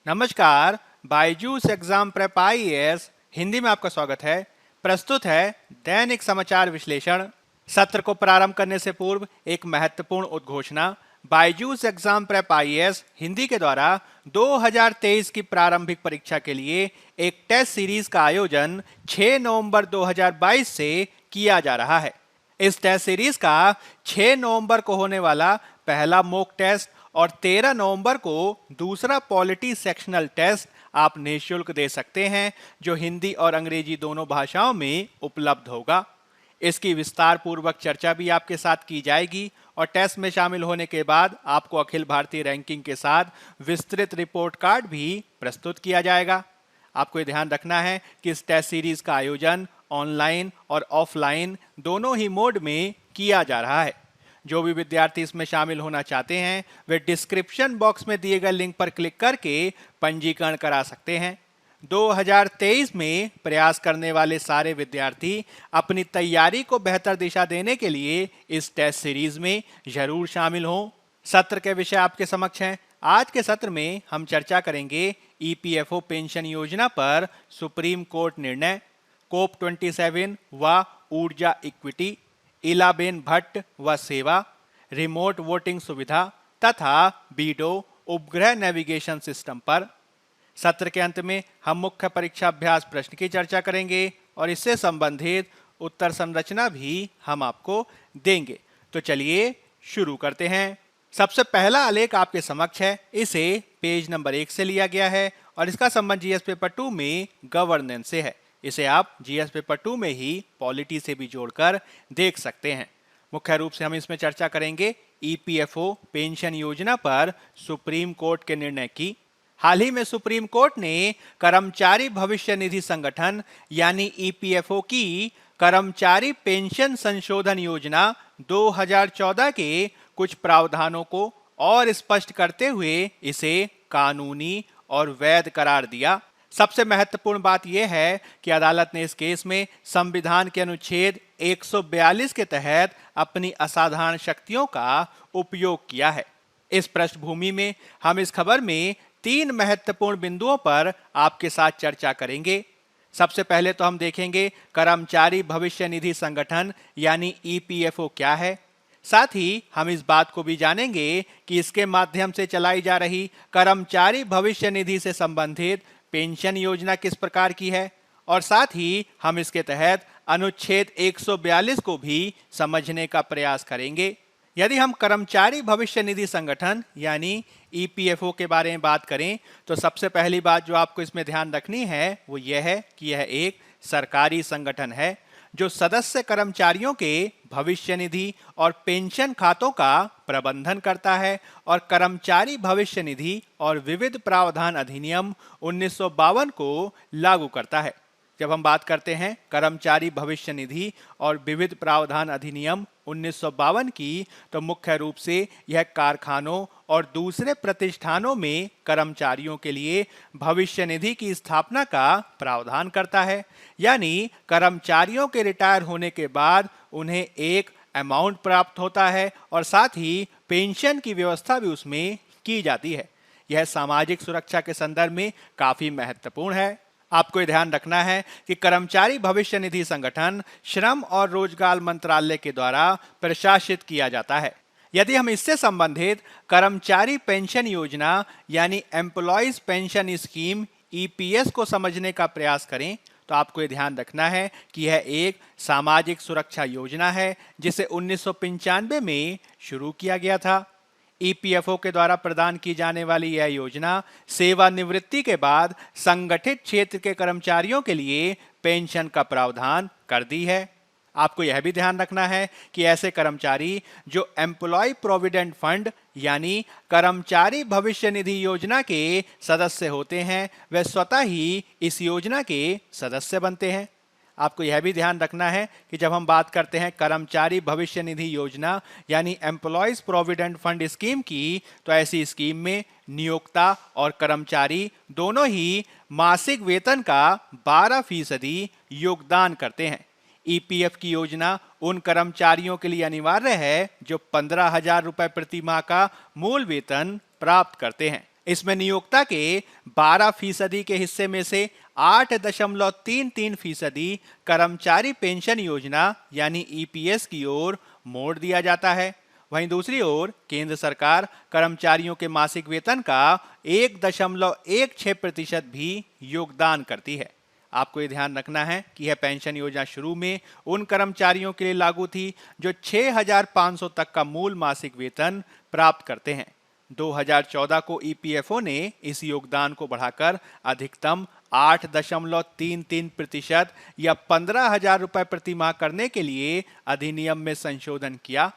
नमस्कार। Byju's exam prep IAS Hindi में आपका स्वागत है। प्रस्तुत है दैनिक समाचार विश्लेषण। सत्र को प्रारंभ करने से पूर्व एक महत्वपूर्ण उद्घोषणा। Byju's exam prep IAS Hindi के द्वारा 2023 की प्रारंभिक परीक्षा के लिए एक टेस्ट सीरीज का आयोजन 6 नवंबर 2022 से किया जा रहा है। इस टेस्ट सीरीज का 6 नवंबर को होने वाला पहला मॉक टेस्ट और 13 नवंबर को दूसरा पॉलिटी सेक्शनल टेस्ट आप निःशुल्क दे सकते हैं, जो हिंदी और अंग्रेजी दोनों भाषाओं में उपलब्ध होगा। इसकी विस्तार पूर्वक चर्चा भी आपके साथ की जाएगी और टेस्ट में शामिल होने के बाद आपको अखिल भारतीय रैंकिंग के साथ विस्तृत रिपोर्ट कार्ड भी प्रस्तुत किया जाएगा। आपको ये ध्यान रखना है कि इस टेस्ट सीरीज का आयोजन ऑनलाइन और ऑफलाइन दोनों ही मोड में किया जा रहा है। जो भी विद्यार्थी इसमें शामिल होना चाहते हैं वे डिस्क्रिप्शन बॉक्स में दिए गए लिंक पर क्लिक करके पंजीकरण करा सकते हैं। 2023 में प्रयास करने वाले सारे विद्यार्थी अपनी तैयारी को बेहतर दिशा देने के लिए इस टेस्ट सीरीज में जरूर शामिल हों। सत्र के विषय आपके समक्ष हैं। आज के सत्र में हम चर्चा करेंगे ईपीएफओ पेंशन योजना पर सुप्रीम कोर्ट निर्णय, कोप 27 व ऊर्जा इक्विटी, इलाबेन भट्ट व सेवा, रिमोट वोटिंग सुविधा तथा बीडो उपग्रह नेविगेशन सिस्टम पर। सत्र के अंत में हम मुख्य परीक्षा अभ्यास प्रश्न की चर्चा करेंगे और इससे संबंधित उत्तर संरचना भी हम आपको देंगे। तो चलिए शुरू करते हैं। सबसे पहला आलेख आपके समक्ष है। इसे पेज नंबर 1 से लिया गया है और इसका संबंध जीएस पेपर 2 में गवर्नेंस से है। इसे आप जीएस पेपर 2 में ही पॉलिटी से भी जोड़कर देख सकते हैं। मुख्य रूप से हम इसमें चर्चा करेंगे ईपीएफओ पेंशन योजना पर सुप्रीम कोर्ट के निर्णय की। हाल ही में सुप्रीम कोर्ट ने कर्मचारी भविष्य निधि संगठन यानी ईपीएफओ की कर्मचारी पेंशन संशोधन योजना 2014 के कुछ प्रावधानों को और स्पष्ट करते हुए इसे कानूनी और वैध करार दिया। सबसे महत्वपूर्ण बात यह है कि अदालत ने इस केस में संविधान के अनुच्छेद 142 के तहत अपनी असाधारण शक्तियों का उपयोग किया है। इस पृष्ठभूमि में हम इस खबर में 3 महत्वपूर्ण बिंदुओं पर आपके साथ चर्चा करेंगे। सबसे पहले तो हम देखेंगे कर्मचारी भविष्य निधि संगठन यानी ईपीएफओ क्या है। साथ ही हम इस बात को भी जानेंगे कि इसके माध्यम से चलाई जा रही कर्मचारी भविष्य निधि से संबंधित पेंशन योजना किस प्रकार की है और साथ ही हम इसके तहत अनुच्छेद 142 को भी समझने का प्रयास करेंगे। यदि हम कर्मचारी भविष्य निधि संगठन यानी ईपीएफओ के बारे में बात करें तो सबसे पहली बात जो आपको इसमें ध्यान रखनी है वो यह है कि यह एक सरकारी संगठन है जो सदस्य कर्मचारियों के भविष्य निधि और पेंशन खातों का प्रबंधन करता है और कर्मचारी भविष्य निधि और विविध प्रावधान अधिनियम 1952 को लागू करता है। जब हम बात करते हैं कर्मचारी भविष्य निधि और विविध प्रावधान अधिनियम 1952 की, तो मुख्य रूप से यह कारखानों और दूसरे प्रतिष्ठानों में कर्मचारियों के लिए भविष्य निधि की स्थापना का प्रावधान करता है। यानी कर्मचारियों के रिटायर होने के बाद उन्हें एक अमाउंट प्राप्त होता है और साथ ही पेंशन की व्यवस्था भी उसमें की जाती है। यह सामाजिक सुरक्षा के संदर्भ में काफी महत्वपूर्ण है। आपको ये ध्यान रखना है कि कर्मचारी भविष्य निधि संगठन श्रम और रोजगार मंत्रालय के द्वारा प्रशासित किया जाता है। यदि हम इससे संबंधित कर्मचारी पेंशन योजना यानी एम्प्लॉयज पेंशन स्कीम ईपीएस को समझने का प्रयास करें तो आपको ये ध्यान रखना है कि यह एक सामाजिक सुरक्षा योजना है जिसे 1995 में शुरू किया गया था। ईपीएफओ के द्वारा प्रदान की जाने वाली यह योजना सेवानिवृत्ति के बाद संगठित क्षेत्र के कर्मचारियों के लिए पेंशन का प्रावधान करती है। आपको यह भी ध्यान रखना है कि ऐसे कर्मचारी जो एम्प्लॉय प्रोविडेंट फंड यानी कर्मचारी भविष्य निधि योजना के सदस्य होते हैं वे स्वतः ही इस योजना के सदस्य बनते हैं। आपको यह भी ध्यान रखना है कि जब हम बात करते हैं कर्मचारी भविष्य निधि योजना यानी एम्प्लॉयज प्रोविडेंट फंड स्कीम की, तो ऐसी स्कीम में नियोक्ता और कर्मचारी दोनों ही मासिक वेतन का 12% योगदान करते हैं। ईपीएफ की योजना उन कर्मचारियों के लिए अनिवार्य है जो 15,000 रुपए प्रति माह का मूल वेतन प्राप्त करते हैं। इसमें नियोक्ता के 12% के हिस्से में से 8.33% कर्मचारी पेंशन योजना यानी ईपीएस की ओर मोड़ दिया जाता है। वहीं दूसरी ओर केंद्र सरकार कर्मचारियों के मासिक वेतन का 1.16% भी योगदान करती है। आपको ये ध्यान रखना है कि यह पेंशन योजना शुरू में उन कर्मचारियों के लिए लागू थी जो 6,500 तक का मूल मासिक वेतन प्राप्त करते हैं। 2014 को ईपीएफओ ने इस योगदान को बढ़ाकर अधिकतम 8.33% या 15,000 रुपए प्रति माह करने के लिए अधिनियम में संशोधन किया।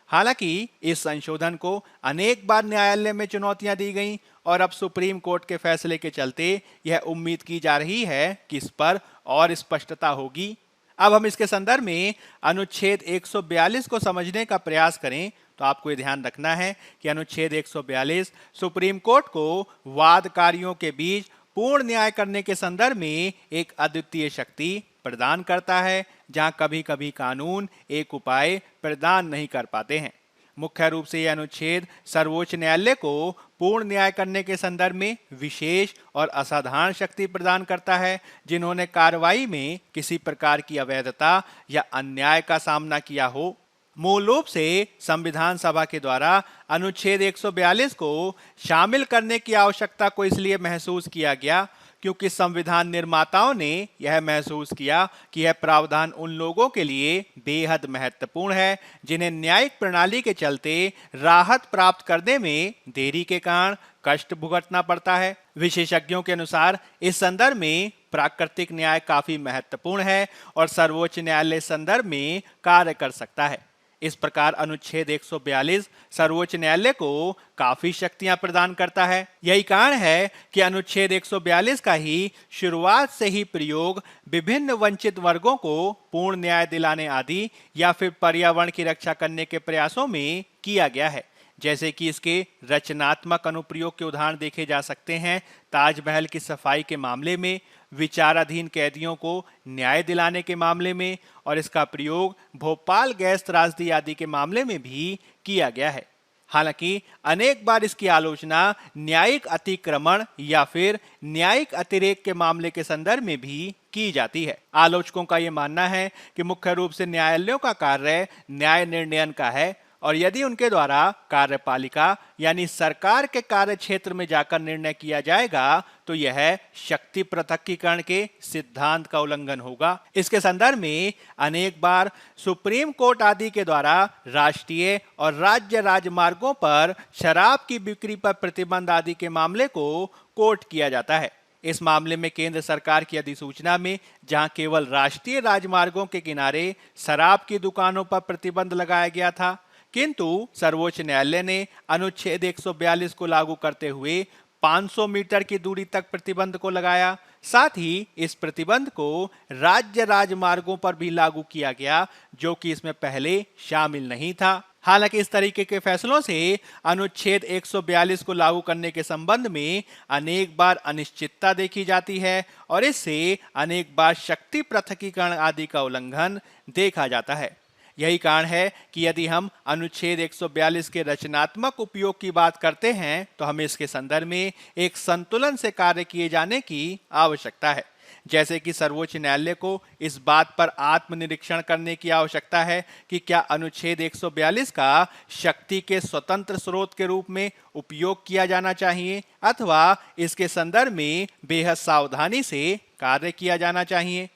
हालांकि इस संशोधन को अनेक बार न्यायालय में चुनौतियां दी गईं और अब सुप्रीम कोर्ट के फैसले के चलते यह उम्मीद की जा रही है कि इस पर और स्पष्टता होगी। अब हम इसके संदर्भ में अनुच्छेद 142 को समझने का प्रयास करें तो आपको ये ध्यान रखना है कि अनुच्छेद 142 सुप्रीम कोर्ट को वादकारियों के बीच पूर्ण न्याय करने के संदर्भ में एक अद्वितीय शक्ति प्रदान करता है, जहां कभी कभी कानून एक उपाय प्रदान नहीं कर पाते हैं। मुख्य रूप से यह अनुच्छेद सर्वोच्च न्यायालय को पूर्ण न्याय करने के संदर्भ में विशेष और असाधारण शक्ति प्रदान करता है, जिन्होंने कार्रवाई में किसी प्रकार की अवैधता या अन्याय का सामना किया हो। मूल रूप से संविधान सभा के द्वारा अनुच्छेद 142 को शामिल करने की आवश्यकता को इसलिए महसूस किया गया क्योंकि संविधान निर्माताओं ने यह महसूस किया कि यह प्रावधान उन लोगों के लिए बेहद महत्वपूर्ण है जिन्हें न्यायिक प्रणाली के चलते राहत प्राप्त करने में देरी के कारण कष्ट भुगतना पड़ता है। विशेषज्ञों के अनुसार इस संदर्भ में प्राकृतिक न्याय काफी महत्वपूर्ण है और सर्वोच्च न्यायालय संदर्भ में कार्य कर सकता है। इस प्रकार अनुच्छेद 142 सर्वोच्च न्यायालय को काफी शक्तियां प्रदान करता है। यही कारण है कि अनुच्छेद 142 का ही शुरुआत से ही प्रयोग विभिन्न वंचित वर्गों को पूर्ण न्याय दिलाने आदि या फिर पर्यावरण की रक्षा करने के प्रयासों में किया गया है। जैसे कि इसके रचनात्मक अनुप्रयोग के उदाहरण देखे जा सकते हैं। ताजमहल की सफाई के मामले में, विचाराधीन कैदियों को न्याय दिलाने के मामले में और इसका प्रयोग भोपाल गैस त्रासदी आदि के मामले में भी किया गया है। हालांकि अनेक बार इसकी आलोचना न्यायिक अतिक्रमण या फिर न्यायिक अतिरेक के मामले के संदर्भ में भी की जाती है। आलोचकों का यह मानना है कि मुख्य रूप से न्यायालयों का कार्य न्याय निर्णयन का है और यदि उनके द्वारा कार्यपालिका यानी सरकार के कार्य क्षेत्र में जाकर निर्णय किया जाएगा तो यह शक्ति पृथक्कीकरण के सिद्धांत का उल्लंघन होगा। इसके संदर्भ में अनेक बार सुप्रीम कोर्ट आदि के द्वारा राष्ट्रीय और राज्य राजमार्गों पर शराब की बिक्री पर प्रतिबंध आदि के मामले को कोर्ट किया जाता है। इस मामले में केंद्र सरकार की अधिसूचना में जहां केवल राष्ट्रीय राजमार्गों के किनारे शराब की दुकानों पर प्रतिबंध लगाया गया था, किंतु सर्वोच्च न्यायालय ने अनुच्छेद 142 को लागू करते हुए 500 मीटर की दूरी तक प्रतिबंध को लगाया। साथ ही इस प्रतिबंध को राज्य राजमार्गों पर भी लागू किया गया, जो कि इसमें पहले शामिल नहीं था। हालांकि इस तरीके के फैसलों से अनुच्छेद 142 को लागू करने के संबंध में अनेक बार अनिश्चितता देखी जाती है और इससे अनेक बार शक्ति पृथक्कीकरण आदि का उल्लंघन देखा जाता है। यही कारण है कि यदि हम अनुच्छेद 142 के रचनात्मक उपयोग की बात करते हैं तो हमें इसके संदर्भ में एक संतुलन से कार्य किए जाने की आवश्यकता है। जैसे कि सर्वोच्च न्यायालय को इस बात पर आत्मनिरीक्षण करने की आवश्यकता है कि क्या अनुच्छेद 142 का शक्ति के स्वतंत्र स्रोत के रूप में उपयोग किया जाना चाहिए अथवा इसके संदर्भ में बेहद सावधानी से कार्य किया जाना चाहिए।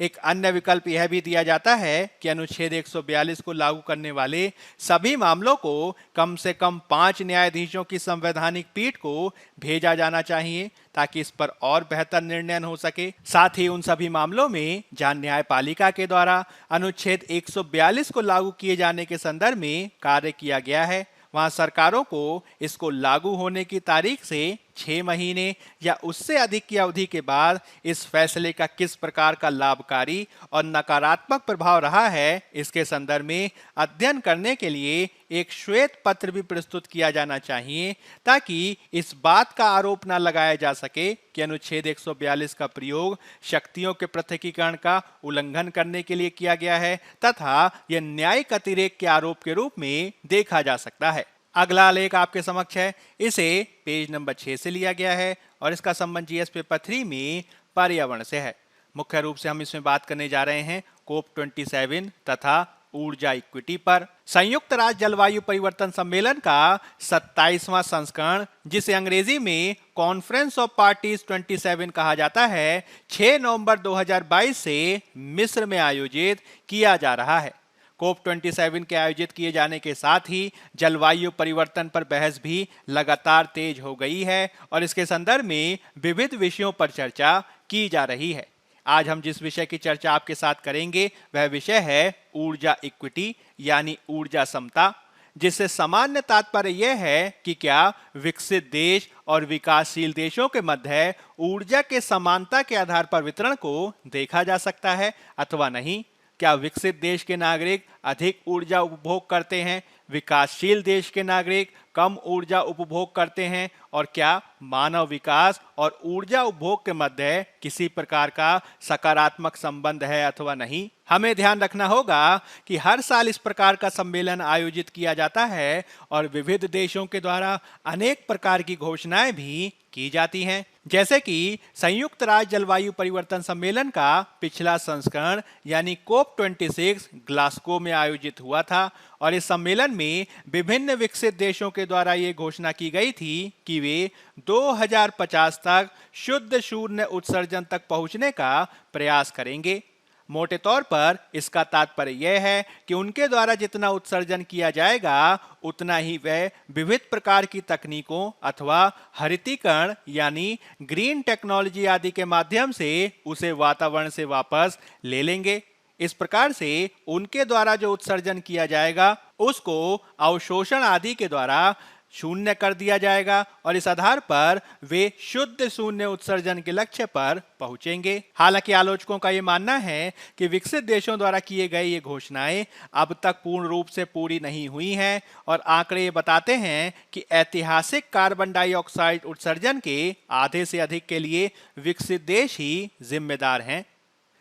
एक अन्य विकल्प यह भी दिया जाता है कि अनुच्छेद 142 को लागू करने वाले सभी मामलों को कम से कम 5 न्यायाधीशों की संवैधानिक पीठ को भेजा जाना चाहिए ताकि इस पर और बेहतर निर्णय हो सके। साथ ही उन सभी मामलों में जहां न्यायपालिका के द्वारा अनुच्छेद 142 को लागू किए जाने के संदर्भ में कार्य किया गया है, वहां सरकारों को इसको लागू होने की तारीख से 6 महीने या उससे अधिक की अवधि के बाद इस फैसले का किस प्रकार का लाभकारी और नकारात्मक प्रभाव रहा है, इसके संदर्भ में अध्ययन करने के लिए एक श्वेत पत्र भी प्रस्तुत किया जाना चाहिए ताकि इस बात का आरोप न लगाया जा सके कि अनुच्छेद 142 का प्रयोग शक्तियों के पृथकीकरण का उल्लंघन करने के लिए किया गया है तथा यह न्यायिक अतिरेक के आरोप के रूप में देखा जा सकता है। अगला लेख आपके समक्ष है। इसे पेज नंबर 6 से लिया गया है और इसका संबंध जीएस पेपर 3 में पर्यावरण से है। मुख्य रूप से हम इसमें बात करने जा रहे हैं कोप 27 तथा ऊर्जा इक्विटी पर। संयुक्त राष्ट्र जलवायु परिवर्तन सम्मेलन का 27वां संस्करण, जिसे अंग्रेजी में कॉन्फ्रेंस ऑफ पार्टीज 27 कहा जाता है, 6 नवंबर 2022 से मिस्र में आयोजित किया जा रहा है। कोप 27 के आयोजित किए जाने के साथ ही जलवायु परिवर्तन पर बहस भी लगातार तेज हो गई है और इसके संदर्भ में विविध विषयों पर चर्चा की जा रही है। आज हम जिस विषय की चर्चा आपके साथ करेंगे वह विषय है ऊर्जा इक्विटी यानी ऊर्जा समता, जिससे सामान्य तात्पर्य यह है कि क्या विकसित देश और विकासशील देशों के मध्य ऊर्जा के समानता के आधार पर वितरण को देखा जा सकता है अथवा नहीं। क्या विकसित देश के नागरिक अधिक ऊर्जा उपभोग करते हैं, विकासशील देश के नागरिक कम ऊर्जा उपभोग करते हैं, और क्या मानव विकास और ऊर्जा उपभोग के मध्य किसी प्रकार का सकारात्मक संबंध है अथवा नहीं। हमें ध्यान रखना होगा कि हर साल इस प्रकार का सम्मेलन आयोजित किया जाता है और विविध देशों के द्वारा अनेक प्रकार की घोषणाएं भी की जाती हैं। जैसे कि संयुक्त राष्ट्र जलवायु परिवर्तन सम्मेलन का पिछला संस्करण यानी कोप 26 ग्लासगो में आयोजित हुआ था और इस सम्मेलन में विभिन्न विकसित देशों के द्वारा ये घोषणा की गई थी कि वे 2050 तक शुद्ध शून्य उत्सर्जन तक पहुंचने का प्रयास करेंगे। मोटे तौर पर इसका तात्पर्य यह है कि उनके द्वारा जितना उत्सर्जन किया जाएगा उतना ही वह विविध प्रकार की तकनीकों अथवा हरितीकरण यानी ग्रीन टेक्नोलॉजी आदि के माध्यम से उसे वातावरण से वापस ले लेंगे। इस प्रकार से उनके द्वारा जो उत्सर्जन किया जाएगा उसको अवशोषण आदि के द्वारा शून्य कर दिया जाएगा और इस आधार पर वे शुद्ध शून्य उत्सर्जन के लक्ष्य पर पहुंचेंगे। हालांकि आलोचकों का यह मानना है कि विकसित देशों द्वारा किए गए ये घोषणाएं अब तक पूर्ण रूप से पूरी नहीं हुई हैं और आंकड़े ये बताते हैं कि ऐतिहासिक कार्बन डाइऑक्साइड उत्सर्जन के आधे से अधिक के लिए विकसित देश ही जिम्मेदार हैं।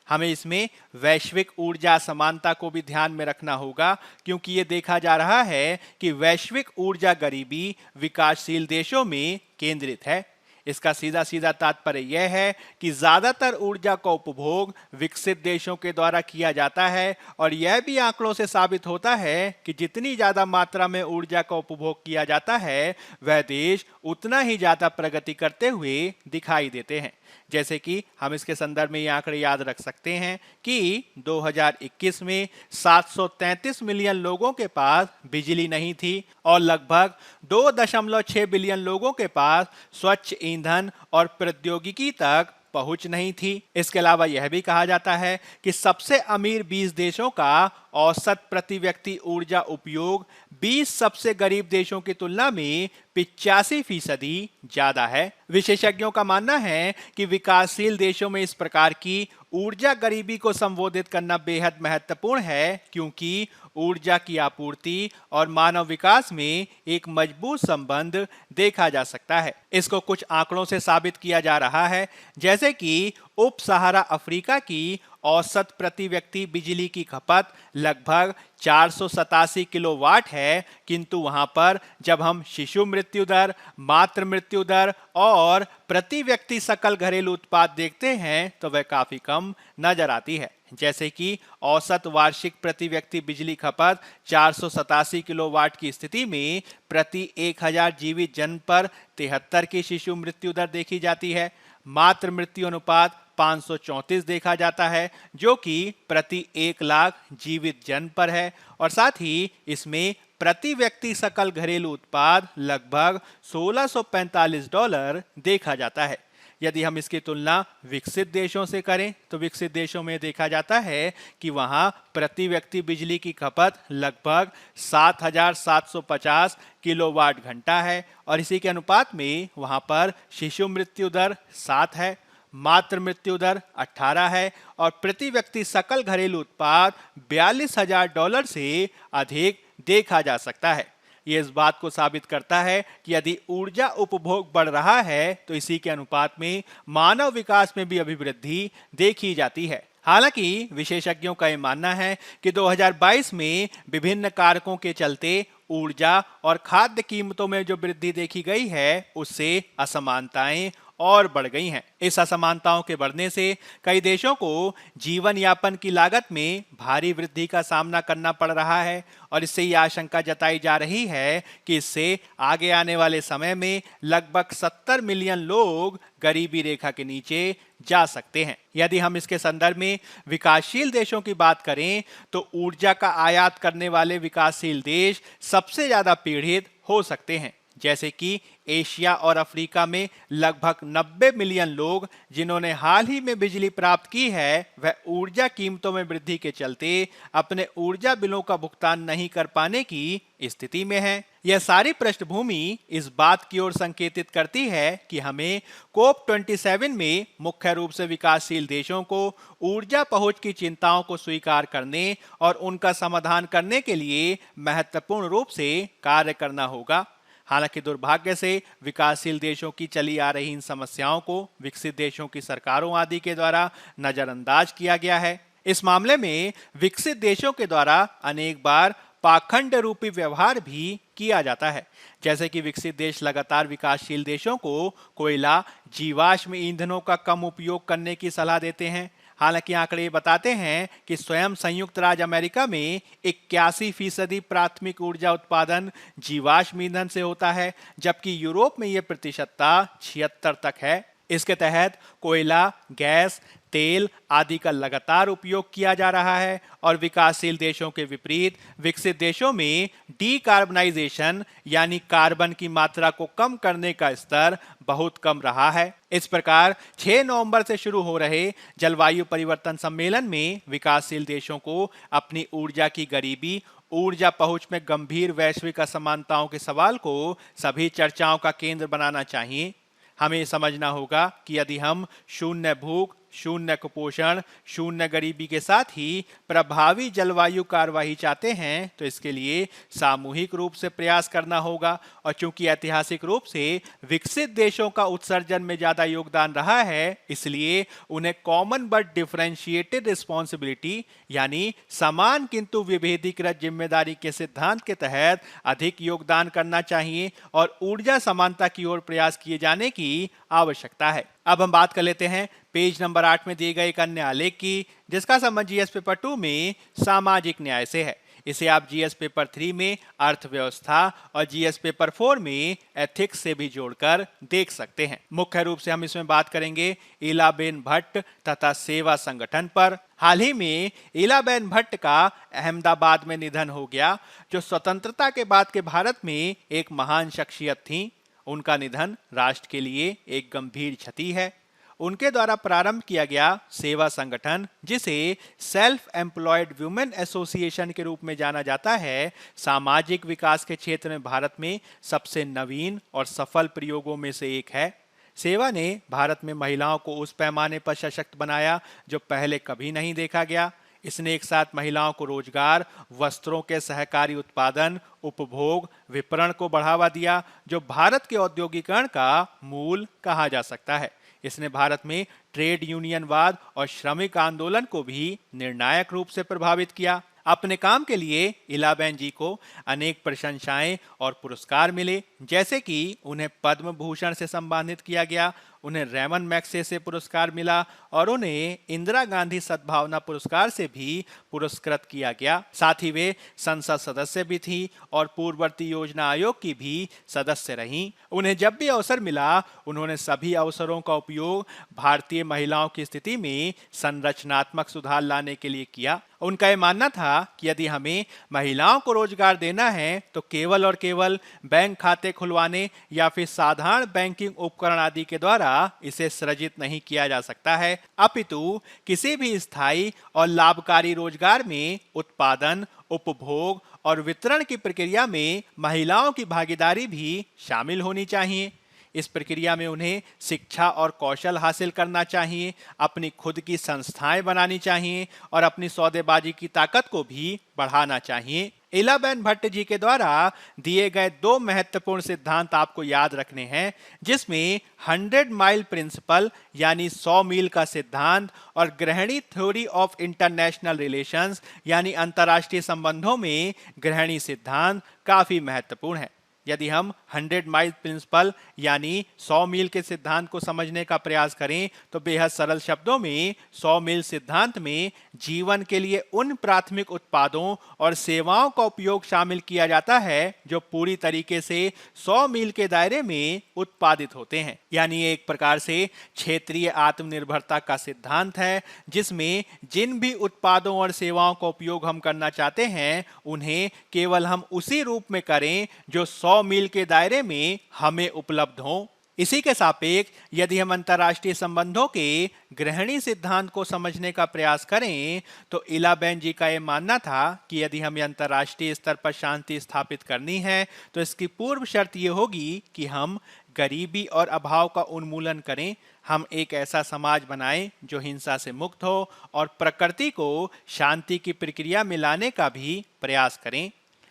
हमें इसमें वैश्विक ऊर्जा समानता को भी ध्यान में रखना होगा, क्योंकि ये देखा जा रहा है कि वैश्विक ऊर्जा गरीबी विकासशील देशों में केंद्रित है। इसका सीधा सीधा तात्पर्य यह है कि ज्यादातर ऊर्जा का उपभोग विकसित देशों के द्वारा किया जाता है और यह भी आंकड़ों से साबित होता है कि जितनी ज्यादा मात्रा में ऊर्जा का उपभोग किया जाता है वह देश उतना ही ज्यादा प्रगति करते हुए दिखाई देते हैं। जैसे कि हम इसके संदर्भ में ये आंकड़े याद रख सकते हैं कि 2021 में 733 मिलियन लोगों के पास बिजली नहीं थी और लगभग 2.6 बिलियन लोगों के पास स्वच्छ ईंधन और प्रौद्योगिकी तक पहुंच नहीं थी। इसके अलावा यह भी कहा जाता है कि सबसे अमीर 20 देशों का औसत प्रति व्यक्ति ऊर्जा उपयोग 20 सबसे गरीब देशों की तुलना में 85% ज्यादा है। विशेषज्ञों का मानना है कि विकासशील देशों में इस प्रकार की ऊर्जा गरीबी को संबोधित करना बेहद महत्वपूर्ण है, क्योंकि ऊर्जा की आपूर्ति और मानव विकास में एक मजबूत संबंध देखा जा सकता है। इसको कुछ आंकड़ों से साबित किया जा रहा है, जैसे कि उप सहारा अफ्रीका की औसत प्रति व्यक्ति बिजली की खपत लगभग 487 किलोवाट है, किंतु वहां पर जब हम शिशु मृत्यु दर, मातृ मृत्यु दर और प्रति व्यक्ति सकल घरेलू उत्पाद देखते हैं तो वह काफी कम नजर आती है। जैसे कि औसत वार्षिक प्रति व्यक्ति बिजली खपत 487 किलोवाट की स्थिति में प्रति 1000 जीवित जन्म पर 73 की शिशु मृत्यु दर देखी जाती है। मातृ मृत्यु अनुपात 534 देखा जाता है, जो कि प्रति 1 लाख जीवित जन्म पर है और साथ ही इसमें प्रति व्यक्ति सकल घरेलू उत्पाद लगभग $1645 देखा जाता है। यदि हम इसकी तुलना विकसित देशों से करें तो विकसित देशों में देखा जाता है कि वहां प्रति व्यक्ति बिजली की खपत लगभग 7750 किलोवाट घंटा है और इसी के अनुपात में वहां पर शिशु मृत्यु दर 7 है, मातृ मृत्यु दर 18 है और प्रति व्यक्ति सकल घरेलू उत्पाद $42,000 से अधिक देखा जा सकता है। ये इस बात को साबित करता है कि यदि ऊर्जा उपभोग बढ़ रहा है तो इसी के अनुपात में मानव विकास में भी अभिवृद्धि देखी जाती है। हालांकि विशेषज्ञों का यह मानना है कि 2022 में विभिन्न कारकों के चलते ऊर्जा और खाद्य कीमतों में जो वृद्धि देखी गई है उससे असमानताएं और बढ़ गई हैं। इस असमानताओं के बढ़ने से कई देशों को जीवन यापन की लागत में भारी वृद्धि का सामना करना पड़ रहा है और इससे यह आशंका जताई जा रही है कि इससे आगे आने वाले समय में लगभग 70 मिलियन लोग गरीबी रेखा के नीचे जा सकते हैं। यदि हम इसके संदर्भ में विकासशील देशों की बात करें तो ऊर्जा का आयात करने वाले विकासशील देश सबसे ज्यादा पीड़ित हो सकते हैं, जैसे कि एशिया और अफ्रीका में लगभग 90 मिलियन लोग जिन्होंने हाल ही में बिजली प्राप्त की है वह ऊर्जा कीमतों में वृद्धि के चलते अपने ऊर्जा बिलों का भुगतान नहीं कर पाने की स्थिति में है। यह सारी पृष्ठभूमि इस बात की ओर संकेतित करती है कि हमें COP27 में मुख्य रूप से विकासशील देशों को ऊर्जा पहुंच की चिंताओं को स्वीकार करने और उनका समाधान करने के लिए महत्वपूर्ण रूप से कार्य करना होगा। हालांकि दुर्भाग्य से विकासशील देशों की चली आ रही इन समस्याओं को विकसित देशों की सरकारों आदि के द्वारा नजरअंदाज किया गया है। इस मामले में विकसित देशों के द्वारा अनेक बार पाखंड रूपी व्यवहार भी किया जाता है, जैसे कि विकसित देश लगातार विकासशील देशों को कोयला, जीवाश्म ईंधनों का कम उपयोग करने की सलाह देते हैं। हालांकि आंकड़े बताते हैं कि स्वयं संयुक्त राज्य अमेरिका में 81% प्राथमिक ऊर्जा उत्पादन जीवाश्म ईंधन से होता है, जबकि यूरोप में यह प्रतिशतता 76 तक है। इसके तहत कोयला, गैस, तेल आदि का लगातार उपयोग किया जा रहा है और विकासशील देशों के विपरीत विकसित देशों में डीकार्बनाइजेशन यानी कार्बन की मात्रा को कम करने का स्तर बहुत कम रहा है। इस प्रकार 6 नवंबर से शुरू हो रहे जलवायु परिवर्तन सम्मेलन में विकासशील देशों को अपनी ऊर्जा की गरीबी, ऊर्जा पहुंच में गंभीर वैश्विक असमानताओं के सवाल को सभी चर्चाओं का केंद्र बनाना चाहिए। हमें समझना होगा कि यदि हम शून्य भूख, शून्य कुपोषण, शून्य गरीबी के साथ ही प्रभावी जलवायु कार्यवाही चाहते हैं तो इसके लिए सामूहिक रूप से प्रयास करना होगा। और चूंकि ऐतिहासिक रूप से विकसित देशों का उत्सर्जन में ज्यादा योगदान रहा है, इसलिए उन्हें कॉमन बट डिफरेंशिएटेड रिस्पॉन्सिबिलिटी यानी समान किंतु विभेदीकृत जिम्मेदारी के सिद्धांत के तहत अधिक योगदान करना चाहिए और ऊर्जा समानता की ओर प्रयास किए जाने की आवश्यकता है। अब हम बात कर लेते हैं पेज नंबर 8 में दिए गए एक अन्य आलेख की, जिसका संबंध जीएस पेपर 2 में सामाजिक न्याय से है। इसे आप जीएस पेपर 3 में अर्थव्यवस्था और जीएस पेपर 4 में एथिक्स से भी जोड़कर देख सकते हैं। मुख्य रूप से हम इसमें बात करेंगे इलाबेन भट्ट तथा सेवा संगठन पर। हाल ही में इलाबेन भट्ट का अहमदाबाद में निधन हो गया, जो स्वतंत्रता के बाद के भारत में एक महान शख्सियत थी। उनका निधन राष्ट्र के लिए एक गंभीर क्षति है। उनके द्वारा प्रारंभ किया गया सेवा संगठन, जिसे सेल्फ एम्प्लॉयड वुमेन एसोसिएशन के रूप में जाना जाता है, सामाजिक विकास के क्षेत्र में भारत में सबसे नवीन और सफल प्रयोगों में से एक है। सेवा ने भारत में महिलाओं को उस पैमाने पर सशक्त बनाया जो पहले कभी नहीं देखा गया। इसने एक साथ महिलाओं को रोजगार, वस्त्रों के सहकारी उत्पादन, उपभोग, विपणन को बढ़ावा दिया, जो भारत के औद्योगिकरण का मूल कहा जा सकता है। इसने भारत में ट्रेड यूनियनवाद और श्रमिक आंदोलन को भी निर्णायक रूप से प्रभावित किया। अपने काम के लिए इलाबेन जी को अनेक प्रशंसाएं और पुरस्कार मिले, जैसे कि उन्हें पद्म भूषण से सम्मानित किया गया, उन्हें रेमन मैग्सेसे पुरस्कार मिला और उन्हें इंदिरा गांधी सद्भावना पुरस्कार से भी पुरस्कृत किया गया। साथ ही वे संसद सदस्य भी थी और पूर्ववर्ती योजना आयोग की भी सदस्य रहीं। उन्हें जब भी अवसर मिला, उन्होंने सभी अवसरों का उपयोग भारतीय महिलाओं की स्थिति में संरचनात्मक सुधार लाने के लिए किया। उनका यह मानना था कि यदि हमें महिलाओं को रोजगार देना है तो केवल और केवल बैंक खाते खुलवाने या फिर साधारण बैंकिंग उपकरण आदि के द्वारा इसे सृजित नहीं किया जा सकता है, अपितु किसी भी स्थायी और लाभकारी रोजगार में उत्पादन, उपभोग और वितरण की प्रक्रिया में महिलाओं की भागीदारी भी शामिल होनी चाहिए। इस प्रक्रिया में उन्हें शिक्षा और कौशल हासिल करना चाहिए, अपनी खुद की संस्थाएं बनानी चाहिए और अपनी सौदेबाजी की ताकत को भी बढ़ाना चाहिए। इलाबेन भट्ट जी के द्वारा दिए गए 2 महत्वपूर्ण सिद्धांत आपको याद रखने हैं, जिसमें 100 माइल प्रिंसिपल यानी 100 मील का सिद्धांत और गृहिणी थ्योरी ऑफ इंटरनेशनल रिलेशंस यानी अंतर्राष्ट्रीय संबंधों में गृहिणी सिद्धांत काफी महत्वपूर्ण है। यदि हम 100 माइल प्रिंसिपल यानी 100 मील के सिद्धांत को समझने का प्रयास करें तो बेहद सरल शब्दों में 100 मील सिद्धांत में जीवन के लिए उन प्राथमिक उत्पादों और सेवाओं का उपयोग शामिल किया जाता है जो पूरी तरीके से 100 मील के दायरे में उत्पादित होते हैं। यानी एक प्रकार से क्षेत्रीय आत्मनिर्भरता का सिद्धांत है, जिसमें जिन भी उत्पादों और सेवाओं का उपयोग हम करना चाहते हैं उन्हें केवल हम उसी रूप में करें जो 100 मील के दायरे में हमें उपलब्ध हो। इसी के सापेक्ष यदि हम अंतर्राष्ट्रीय संबंधों के गृहिणी सिद्धांत को समझने का प्रयास करें तो इलाबेन जी का यह मानना था कि यदि हमें अंतर्राष्ट्रीय स्तर पर शांति स्थापित करनी है तो इसकी पूर्व शर्त यह होगी कि हम गरीबी और अभाव का उन्मूलन करें, हम एक ऐसा समाज बनाएं जो हिंसा से मुक्त हो और प्रकृति को शांति की प्रक्रिया में लाने का भी प्रयास करें।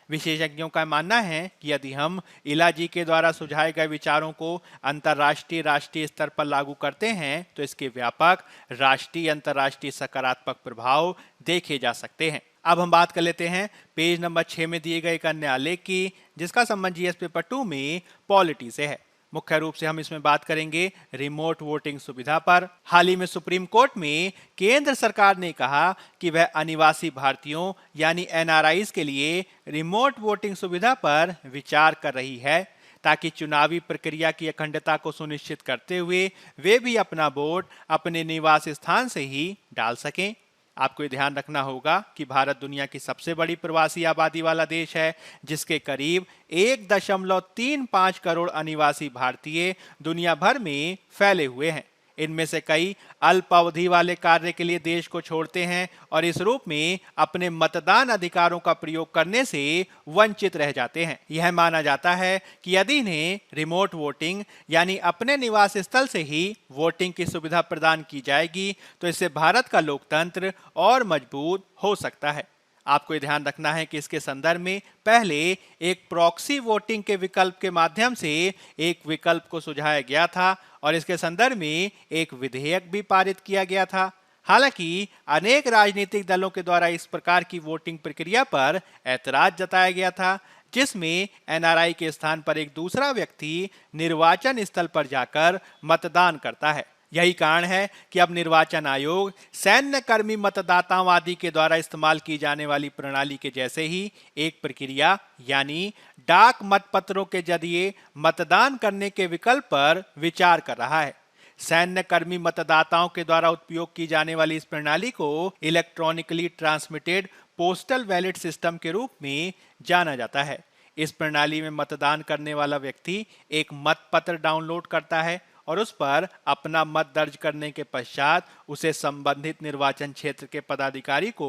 विशेषज्ञों का मानना है कि यदि हम इला जी के द्वारा सुझाए गए विचारों को अंतर्राष्ट्रीय राष्ट्रीय स्तर पर लागू करते हैं तो इसके व्यापक राष्ट्रीय अंतर्राष्ट्रीय सकारात्मक प्रभाव देखे जा सकते हैं। अब हम बात कर लेते हैं पेज नंबर 6 में दिए गए एक अन्य आलेख की, जिसका संबंध जीएस पेपर 2 में पॉलिटी से है। मुख्य रूप से हम इसमें बात करेंगे रिमोट वोटिंग सुविधा पर। हाल ही में सुप्रीम कोर्ट में केंद्र सरकार ने कहा कि वह अनिवासी भारतीयों यानी एनआरआईज के लिए रिमोट वोटिंग सुविधा पर विचार कर रही है, ताकि चुनावी प्रक्रिया की अखंडता को सुनिश्चित करते हुए वे भी अपना वोट अपने निवास स्थान से ही डाल सकें। आपको ये ध्यान रखना होगा कि भारत दुनिया की सबसे बड़ी प्रवासी आबादी वाला देश है, जिसके करीब 1.35 करोड़ अनिवासी भारतीय दुनिया भर में फैले हुए हैं। इनमें से कई अल्पावधि वाले कार्य के लिए देश को छोड़ते हैं और इस रूप में अपने मतदान अधिकारों का प्रयोग करने से वंचित रह जाते हैं। यह माना जाता है कि यदि इन्हें रिमोट वोटिंग यानी अपने निवास स्थल से ही वोटिंग की सुविधा प्रदान की जाएगी तो इससे भारत का लोकतंत्र और मजबूत हो सकता है। आपको ये ध्यान रखना है कि इसके संदर्भ में पहले एक प्रॉक्सी वोटिंग के विकल्प के माध्यम से एक विकल्प को सुझाया गया था और इसके संदर्भ में एक विधेयक भी पारित किया गया था। हालांकि अनेक राजनीतिक दलों के द्वारा इस प्रकार की वोटिंग प्रक्रिया पर ऐतराज जताया गया था, जिसमें एनआरआई के स्थान पर एक दूसरा व्यक्ति निर्वाचन स्थल पर जाकर मतदान करता है। यही कारण है कि अब निर्वाचन आयोग सैन्य कर्मी मतदाताओं आदि के द्वारा इस्तेमाल की जाने वाली प्रणाली के जैसे ही एक प्रक्रिया यानी डाक मतपत्रों के जरिए मतदान करने के विकल्प पर विचार कर रहा है। सैन्य कर्मी मतदाताओं के द्वारा उपयोग की जाने वाली इस प्रणाली को electronically transmitted postal ballot system के रूप में जाना जाता है। इस प्रणाली में मतदान करने वाला व्यक्ति एक मतपत्र डाउनलोड करता है और उस पर अपना मत दर्ज करने के पश्चात उसे संबंधित निर्वाचन क्षेत्र के पदाधिकारी को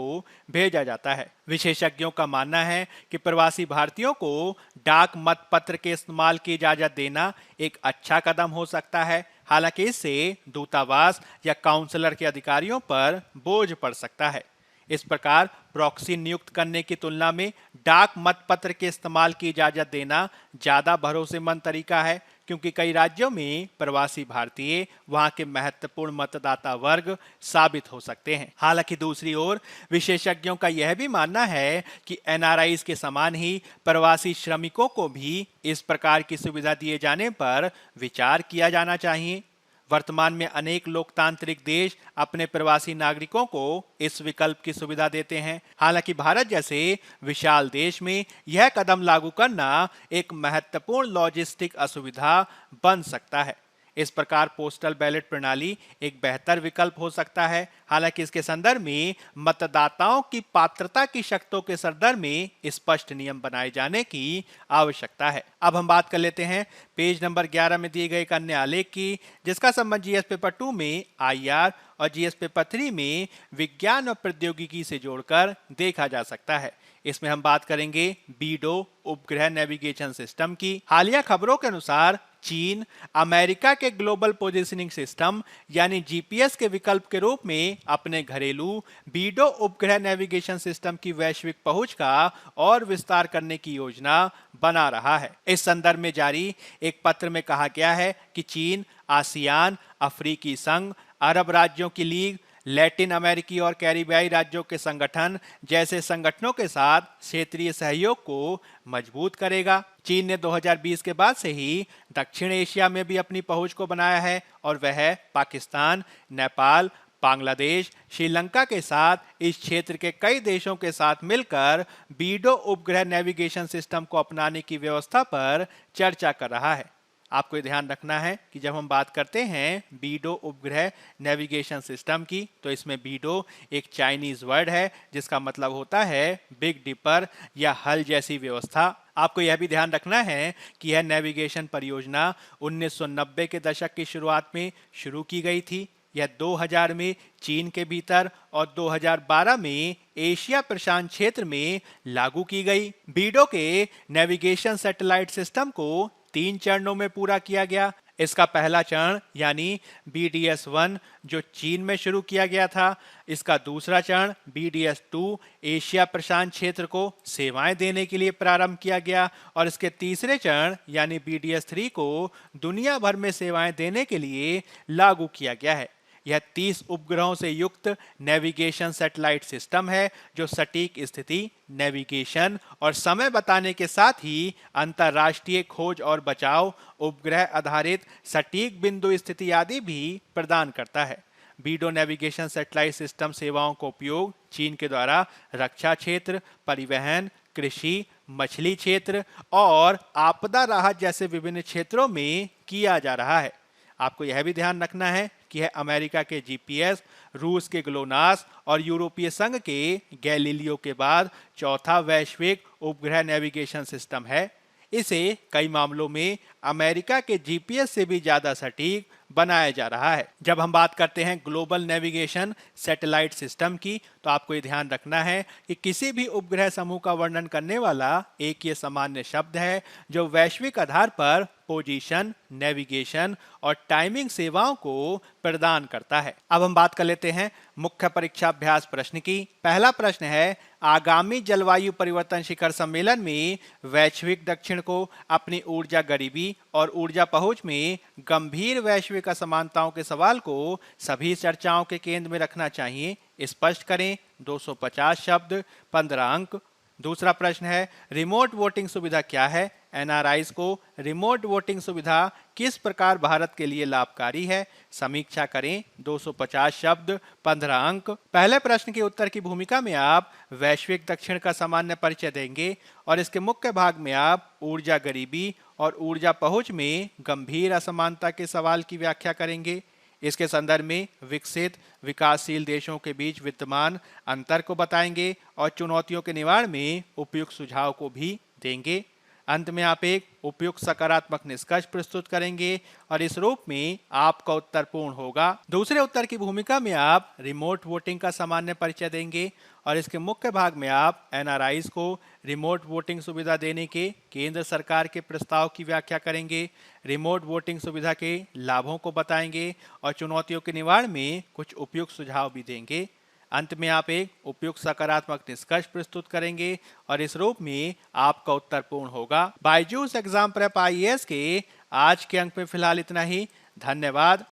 भेजा जाता है। विशेषज्ञों का मानना है कि प्रवासी भारतीयों को डाक मतपत्र के इस्तेमाल की इजाजत देना एक अच्छा कदम हो सकता है। हालांकि इससे दूतावास या काउंसलर के अधिकारियों पर बोझ पड़ सकता है। इस प्रकार प्रॉक्सी नियुक्त करने की तुलना में डाक मतपत्र के इस्तेमाल की इजाजत देना ज्यादा भरोसेमंद तरीका है, क्योंकि कई राज्यों में प्रवासी भारतीय वहां के महत्वपूर्ण मतदाता वर्ग साबित हो सकते हैं। हालांकि दूसरी ओर विशेषज्ञों का यह भी मानना है कि एनआरआईज के समान ही प्रवासी श्रमिकों को भी इस प्रकार की सुविधा दिए जाने पर विचार किया जाना चाहिए। वर्तमान में अनेक लोकतांत्रिक देश अपने प्रवासी नागरिकों को इस विकल्प की सुविधा देते हैं। हालांकि भारत जैसे विशाल देश में यह कदम लागू करना एक महत्वपूर्ण लॉजिस्टिक असुविधा बन सकता है। इस प्रकार पोस्टल बैलेट प्रणाली एक बेहतर विकल्प हो सकता है। हालांकि इसके संदर्भ में मतदाताओं की पात्रता की शर्तों के संदर्भ में स्पष्ट नियम बनाए जाने की आवश्यकता है। अब हम बात कर लेते हैं पेज नंबर 11 में दिए गए एक अन्य आलेख की, जिसका संबंध जीएस पेपर 2 में आईआर और जीएस पेपर 3 में विज्ञान और प्रौद्योगिकी से जोड़कर देखा जा सकता है। इसमें हम बात करेंगे बीडो उपग्रह नेविगेशन सिस्टम की। हालिया खबरों के अनुसार चीन अमेरिका के ग्लोबल पोजिशनिंग सिस्टम यानी जीपीएस के विकल्प के रूप में अपने घरेलू बीडो उपग्रह नेविगेशन सिस्टम की वैश्विक पहुंच का और विस्तार करने की योजना बना रहा है। इस संदर्भ में जारी एक पत्र में कहा गया है कि चीन आसियान, अफ्रीकी संघ, अरब राज्यों की लीग, लैटिन अमेरिकी और कैरिबियाई राज्यों के संगठन जैसे संगठनों के साथ क्षेत्रीय सहयोग को मजबूत करेगा। चीन ने 2020 के बाद से ही दक्षिण एशिया में भी अपनी पहुंच को बनाया है और वह पाकिस्तान, नेपाल, बांग्लादेश, श्रीलंका के साथ इस क्षेत्र के कई देशों के साथ मिलकर बीडो उपग्रह नेविगेशन सिस्टम को अपनाने की व्यवस्था पर चर्चा कर रहा है। आपको ध्यान रखना है कि जब हम बात करते हैं बीडो उपग्रह नेविगेशन सिस्टम की, तो इसमें बीडो एक चाइनीज वर्ड है जिसका मतलब होता है बिग डिपर या हल जैसी व्यवस्था। आपको यह भी ध्यान रखना है कि यह नेविगेशन परियोजना 1990 के दशक की शुरुआत में शुरू की गई थी। यह 2000 में चीन के भीतर और 2012 में एशिया प्रशांत क्षेत्र में लागू की गई। बीडो के नेविगेशन सैटेलाइट सिस्टम को 3 चरणों में पूरा किया गया। इसका पहला चरण यानी BDS-1 जो चीन में शुरू किया गया था, इसका दूसरा चरण BDS-2 एशिया प्रशांत क्षेत्र को सेवाएं देने के लिए प्रारंभ किया गया और इसके तीसरे चरण यानी BDS-3 को दुनिया भर में सेवाएं देने के लिए लागू किया गया है। यह 30 उपग्रहों से युक्त नेविगेशन सैटेलाइट सिस्टम है जो सटीक स्थिति, नेविगेशन और समय बताने के साथ ही अंतर्राष्ट्रीय खोज और बचाव, उपग्रह आधारित सटीक बिंदु स्थिति आदि भी प्रदान करता है। बीडो नेविगेशन सैटेलाइट सिस्टम सेवाओं का उपयोग चीन के द्वारा रक्षा क्षेत्र, परिवहन, कृषि, मछली क्षेत्र और आपदा राहत जैसे विभिन्न क्षेत्रों में किया जा रहा है। आपको यह भी ध्यान रखना है कि यह अमेरिका के जीपीएस, रूस के ग्लोनास और यूरोपीय संघ के गैलीलियो के बाद चौथा वैश्विक उपग्रह नेविगेशन सिस्टम है। इसे कई मामलों में अमेरिका के जीपीएस से भी ज्यादा सटीक बनाया जा रहा है। जब हम बात करते हैं ग्लोबल नेविगेशन सैटेलाइट सिस्टम की, तो आपको ये ध्यान रखना है कि किसी भी उपग्रह समूह का वर्णन करने वाला एक ये सामान्य शब्द है जो वैश्विक आधार पर पोजीशन, नेविगेशन और टाइमिंग सेवाओं को प्रदान करता है। अब हम बात कर लेते हैं मुख्य परीक्षा अभ्यास प्रश्न की। पहला प्रश्न है, आगामी जलवायु परिवर्तन शिखर सम्मेलन में वैश्विक दक्षिण को अपनी ऊर्जा गरीबी और ऊर्जा पहुंच में गंभीर वैश्विक असमानताओं के सवाल को सभी चर्चाओं के केंद्र में रखना चाहिए। स्पष्ट करें। 250 शब्द, 15 अंक। दूसरा प्रश्न है, रिमोट वोटिंग सुविधा क्या है? एनआरआईज को रिमोट वोटिंग सुविधा किस प्रकार भारत के लिए लाभकारी है? समीक्षा करें। 250 शब्द, 15 अंक। पहले प्रश्न के उत्तर की भूमिका में आप वैश्विक दक्षिण का सामान्य परिचय देंगे और इसके मुख्य भाग में आप ऊर्जा गरीबी और ऊर्जा पहुंच में गंभीर असमानता के सवाल की व्याख्या करेंगे। इसके संदर्भ में विकसित विकासशील देशों के बीच विद्यमान अंतर को बताएंगे और चुनौतियों के निवारण में उपयुक्त सुझाव को भी देंगे। अंत में आप एक उपयुक्त सकारात्मक निष्कर्ष प्रस्तुत करेंगे और इस रूप में आपका उत्तर पूर्ण होगा। दूसरे उत्तर की भूमिका में आप रिमोट वोटिंग का सामान्य परिचय देंगे और इसके मुख्य भाग में आप एनआरआईज को रिमोट वोटिंग सुविधा देने के केंद्र सरकार के प्रस्ताव की व्याख्या करेंगे। रिमोट वोटिंग सुविधा के लाभों को बताएंगे और चुनौतियों के निवारण में कुछ उपयुक्त सुझाव भी देंगे। अंत में आप एक उपयुक्त सकारात्मक निष्कर्ष प्रस्तुत करेंगे और इस रूप में आपका उत्तर पूर्ण होगा। बायजूस एग्जाम प्रेप IAS के आज के अंक में फिलहाल इतना ही। धन्यवाद।